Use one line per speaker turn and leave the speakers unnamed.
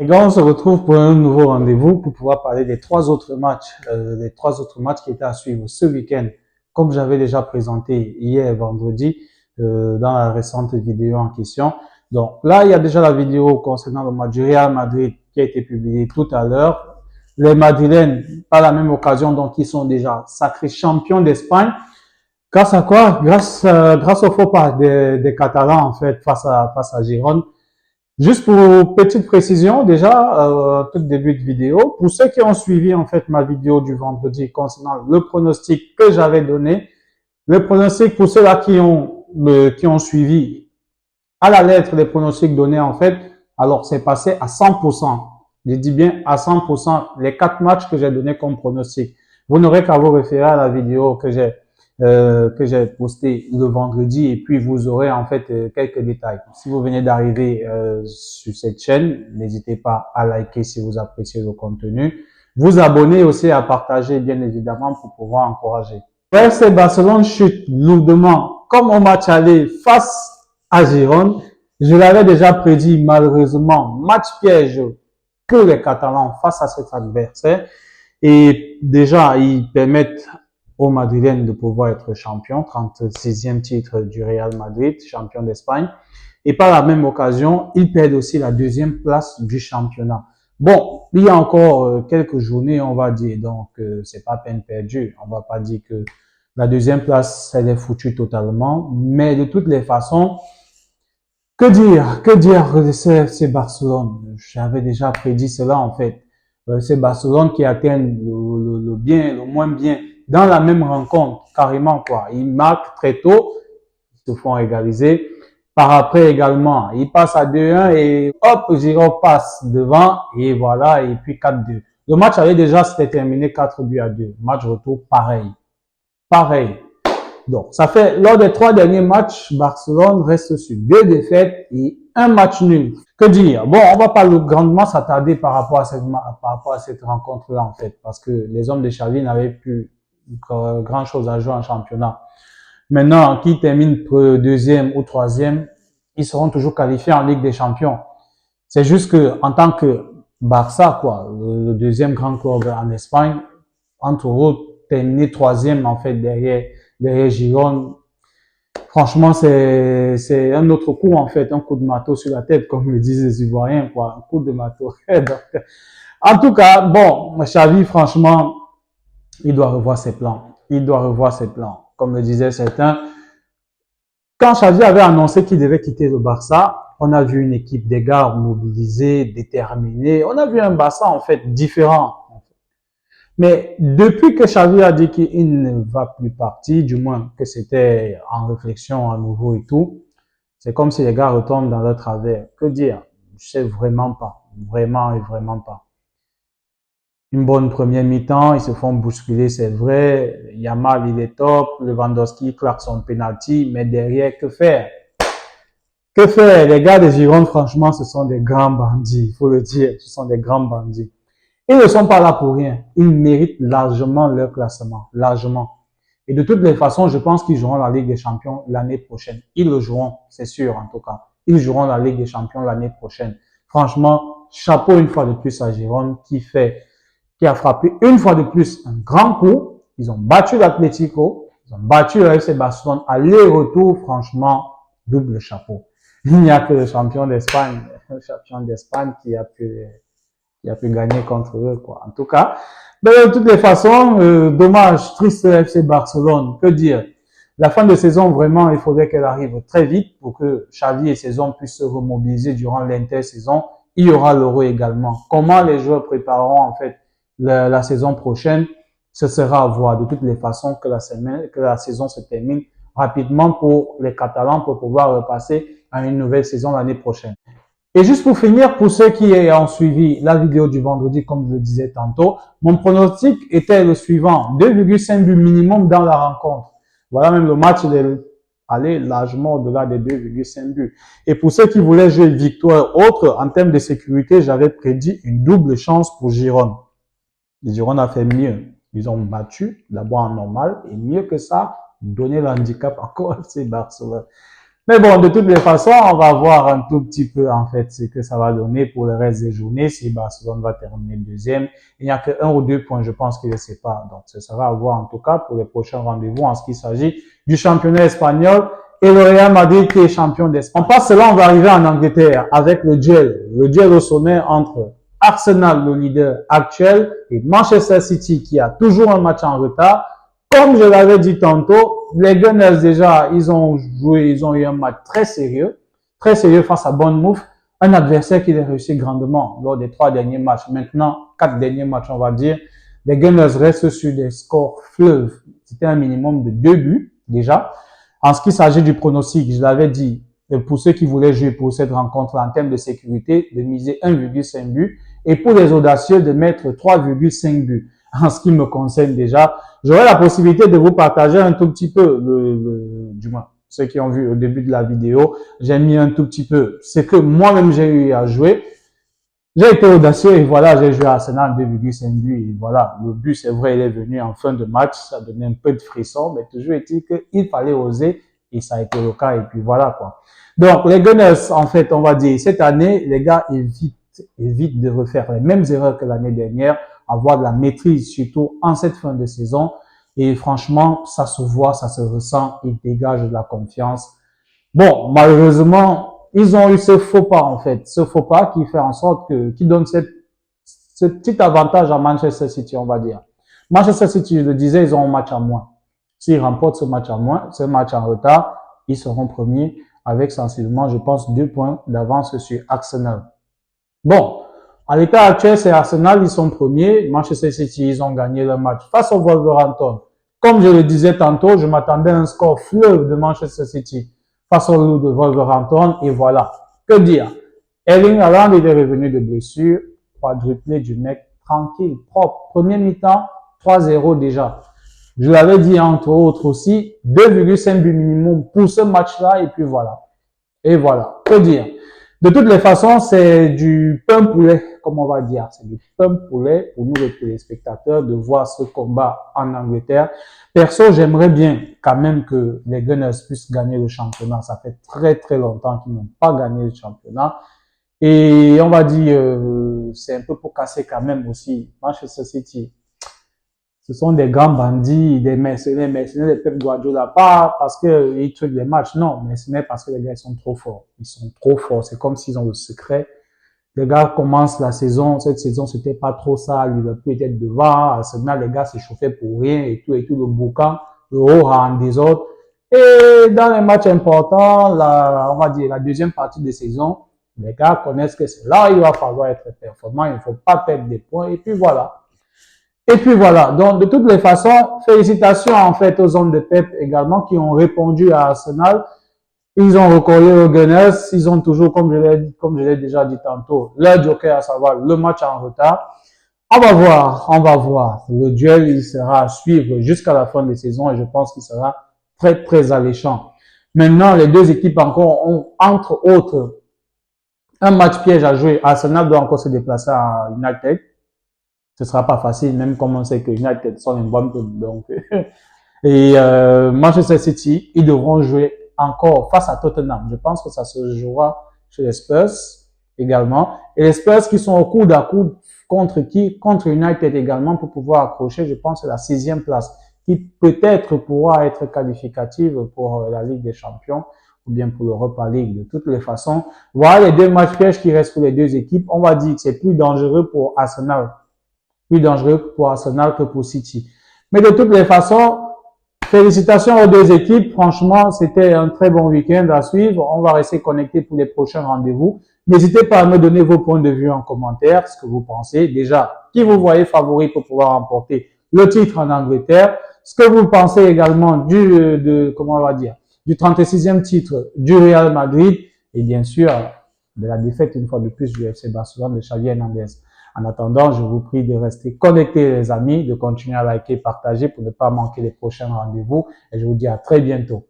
Les gars, on se retrouve pour un nouveau rendez-vous pour pouvoir parler des trois autres matchs qui étaient à suivre ce week-end, comme j'avais déjà présenté hier vendredi dans la récente vidéo en question. Donc là, il y a déjà la vidéo concernant le match du Real Madrid qui a été publiée tout à l'heure. Les Madrilènes, par la même occasion, donc ils sont déjà sacrés champions d'Espagne. Grâce à quoi? Grâce au faux pas des Catalans en fait face à Girone. Juste pour petite précision, déjà, tout début de vidéo, pour ceux qui ont suivi en fait ma vidéo du vendredi concernant le pronostic que j'avais donné, le pronostic pour ceux-là qui ont suivi à la lettre les pronostics donnés en fait, alors c'est passé à 100%. Je dis bien à 100% les 4 matchs que j'ai donnés comme pronostic. Vous n'aurez qu'à vous référer à la vidéo que j'ai posté le vendredi et puis vous aurez en fait quelques détails. Si vous venez d'arriver sur cette chaîne, n'hésitez pas à liker si vous appréciez le contenu. Vous abonner aussi à partager bien évidemment pour pouvoir encourager. FC Barcelone chute lourdement comme au match aller face à Girone. Je l'avais déjà prédit malheureusement, match piège que les Catalans face à cet adversaire. Et déjà, ils permettent aux Madrilènes de pouvoir être champions, 36e titre du Real Madrid, champion d'Espagne. Et par la même occasion, ils perdent aussi la 2e place du championnat. Bon, il y a encore quelques journées, on va dire, donc c'est pas peine perdue. On va pas dire que la 2e place, elle est foutue totalement, mais de toutes les façons, que dire de c'est Barcelone? J'avais déjà prédit cela en fait. C'est Barcelone qui atteint le bien, le moins bien dans la même rencontre, carrément quoi. Ils marquent très tôt, ils se font égaliser. Par après également, ils passent à 2-1 et hop, Giroud passe devant et voilà, et puis 4-2. Le match avait déjà s'était terminé 4-2. Match retour pareil. Pareil. Donc, ça fait, lors des 3 derniers matchs, Barcelone reste sur 2 défaites et un match nul. Que dire? Bon, on va pas grandement s'attarder par rapport à cette rencontre-là, en fait, parce que les hommes de Xavi n'avaient plus grand chose à jouer en championnat. Maintenant, qui termine 2e ou 3e, ils seront toujours qualifiés en Ligue des Champions. C'est juste que, en tant que Barça, quoi, le 2e grand club en Espagne, entre autres, terminer 3e, en fait, derrière Girone. Franchement, c'est un autre coup, en fait, un coup de marteau sur la tête, comme le disent les Ivoiriens, quoi, un coup de marteau. Donc, en tout cas, bon, Xavi, franchement, il doit revoir ses plans. Il doit revoir ses plans. Comme le disaient certains, quand Xavi avait annoncé qu'il devait quitter le Barça, on a vu une équipe des gars mobilisée, déterminée. On a vu un Barça, en fait, différent. Mais depuis que Xavi a dit qu'il ne va plus partir, du moins que c'était en réflexion à nouveau et tout, c'est comme si les gars retombent dans leur travers. Que dire? Je sais vraiment pas. Vraiment et vraiment pas. Une bonne première mi-temps, ils se font bousculer, c'est vrai. Yamal, il est top. Lewandowski claque son penalty, mais derrière, que faire? Que faire? Les gars de Gironde, franchement, ce sont des grands bandits. Il faut le dire, ce sont des grands bandits. Ils ne sont pas là pour rien. Ils méritent largement leur classement. Largement. Et de toutes les façons, je pense qu'ils joueront la Ligue des Champions l'année prochaine. Ils le joueront, c'est sûr en tout cas. Ils joueront la Ligue des Champions l'année prochaine. Franchement, chapeau une fois de plus à Gironde qui a frappé une fois de plus un grand coup. Ils ont battu l'Atlético. Ils ont battu le FC Barcelone. Aller-retour, franchement, double chapeau. Il n'y a que le champion d'Espagne qui a pu gagner contre eux, quoi. En tout cas, mais de toutes les façons, dommage, triste FC Barcelone. Que dire? La fin de saison, vraiment, il faudrait qu'elle arrive très vite pour que Xavi et ses hommes puissent se remobiliser durant l'intersaison. Il y aura l'Euro également. Comment les joueurs prépareront, en fait, la saison prochaine? Ce sera à voir. De toutes les façons, que la saison se termine rapidement pour les Catalans pour pouvoir repasser à une nouvelle saison l'année prochaine. Et juste pour finir, pour ceux qui ont suivi la vidéo du vendredi, comme je le disais tantôt, mon pronostic était le suivant, 2,5 buts minimum dans la rencontre. Voilà, même le match allait largement au-delà des 2,5 buts. Et pour ceux qui voulaient jouer victoire autre, en termes de sécurité, j'avais prédit une double chance pour Girone. Girone a fait mieux. Ils ont battu, d'abord en normal, et mieux que ça, donné l'handicap encore à FC Barcelone. Mais bon, de toutes les façons, on va voir un tout petit peu, en fait, ce que ça va donner pour le reste des journées. Si Barcelone va terminer deuxième, il n'y a que 1 ou 2 points, je pense, qui les séparent. Donc, ce sera à voir, en tout cas, pour les prochains rendez-vous en ce qui s'agit du championnat espagnol et le Real Madrid qui est champion d'Espagne. On passe là, on va arriver en Angleterre avec le duel au sommet entre Arsenal, le leader actuel, et Manchester City, qui a toujours un match en retard. Comme je l'avais dit tantôt, les Gunners déjà, ils ont eu un match très sérieux face à Bournemouth, un adversaire qui les réussit grandement lors des 3 derniers matchs. Maintenant, 4 derniers matchs, on va dire. Les Gunners restent sur des scores fleuves. C'était un minimum de 2 buts, déjà. En ce qui s'agit du pronostic, je l'avais dit, pour ceux qui voulaient jouer pour cette rencontre en termes de sécurité, de miser 1,5 but, et pour les audacieux, de mettre 3,5 buts. En ce qui me concerne déjà, j'aurai la possibilité de vous partager un tout petit peu, du moins, ceux qui ont vu au début de la vidéo, j'ai mis un tout petit peu ce que moi-même j'ai eu à jouer. J'ai été audacieux et voilà, j'ai joué à Arsenal 2,5 buts et voilà, le but c'est vrai, il est venu en fin de match, ça donnait un peu de frisson, mais toujours est-il qu'il fallait oser et ça a été le cas et puis voilà quoi. Donc les Gunners, en fait, on va dire, cette année, les gars évitent de refaire les mêmes erreurs que l'année dernière, avoir de la maîtrise surtout en cette fin de saison et franchement, ça se voit, ça se ressent, ils dégagent de la confiance. Bon, malheureusement, ils ont eu ce faux pas, en fait. Ce faux pas qui fait en sorte qui donne ce petit avantage à Manchester City, on va dire. Manchester City, je le disais, ils ont un match en moins. S'ils remportent ce match en moins, ce match en retard, ils seront premiers avec sensiblement, je pense, 2 points d'avance sur Arsenal. Bon, à l'état actuel, c'est Arsenal, ils sont premiers. Manchester City, ils ont gagné le match face au Wolverhampton. Comme je le disais tantôt, je m'attendais à un score fleuve de Manchester City face au loup de Wolverhampton, et voilà. Que dire? Erling Haaland est revenu de blessure, quadruplé du mec, tranquille, propre. Premier mi-temps, 3-0 déjà. Je l'avais dit entre autres aussi, 2,5 buts minimum pour ce match-là, et puis voilà. Et voilà. Que dire? De toutes les façons, c'est du pain poulet, comme on va dire. C'est du pain poulet pour nous les téléspectateurs de voir ce combat en Angleterre. Perso, j'aimerais bien quand même que les Gunners puissent gagner le championnat. Ça fait très très longtemps qu'ils n'ont pas gagné le championnat. Et on va dire, c'est un peu pour casser quand même aussi Manchester City. Ce sont des grands bandits, des mercenaires de Pep Guardiola. Pas parce qu'ils tuent les matchs, non, mercenaires parce que les gars ils sont trop forts. Ils sont trop forts. C'est comme s'ils ont le secret. Les gars commencent la saison. Cette saison, c'était pas trop ça. Liverpool était devant. Arsenal, les gars s'échauffaient pour rien et tout. Le boucan, le haut en désordre. Et dans les matchs importants, on va dire la deuxième partie de saison, les gars connaissent que c'est là où il va falloir être performant. Il ne faut pas perdre des points. Et puis voilà. Et puis voilà, donc de toutes les façons, félicitations en fait aux hommes de Pep également qui ont répondu à Arsenal. Ils ont recollé aux Gunners, ils ont toujours, comme je l'ai déjà dit tantôt, leur joker, à savoir le match en retard. On va voir. Le duel, il sera à suivre jusqu'à la fin de la saison et je pense qu'il sera très, très alléchant. Maintenant, les deux équipes encore ont, entre autres, un match piège à jouer. Arsenal doit encore se déplacer à United. Ce sera pas facile, même comme on sait que United sont une bonne club. Donc, et Manchester City, ils devront jouer encore face à Tottenham. Je pense que ça se jouera chez les Spurs également. Et les Spurs qui sont au coude à coude contre qui? Contre United également pour pouvoir accrocher, je pense, la 6e place qui peut-être pourra être qualificative pour la Ligue des Champions ou bien pour l'Europa League. De toutes les façons, voilà les 2 matchs pièges qui restent pour les 2 équipes. On va dire que c'est plus dangereux pour Arsenal que pour City. Mais de toutes les façons, félicitations aux 2 équipes. Franchement, c'était un très bon week-end à suivre. On va rester connectés pour les prochains rendez-vous. N'hésitez pas à me donner vos points de vue en commentaire, ce que vous pensez. Déjà, qui vous voyez favori pour pouvoir remporter le titre en Angleterre. Ce que vous pensez également comment on va dire, du 36e titre du Real Madrid. Et bien sûr, de la défaite une fois de plus du FC Barcelone de Xavi Hernandez. En attendant, je vous prie de rester connectés les amis, de continuer à liker, partager pour ne pas manquer les prochains rendez-vous et je vous dis à très bientôt.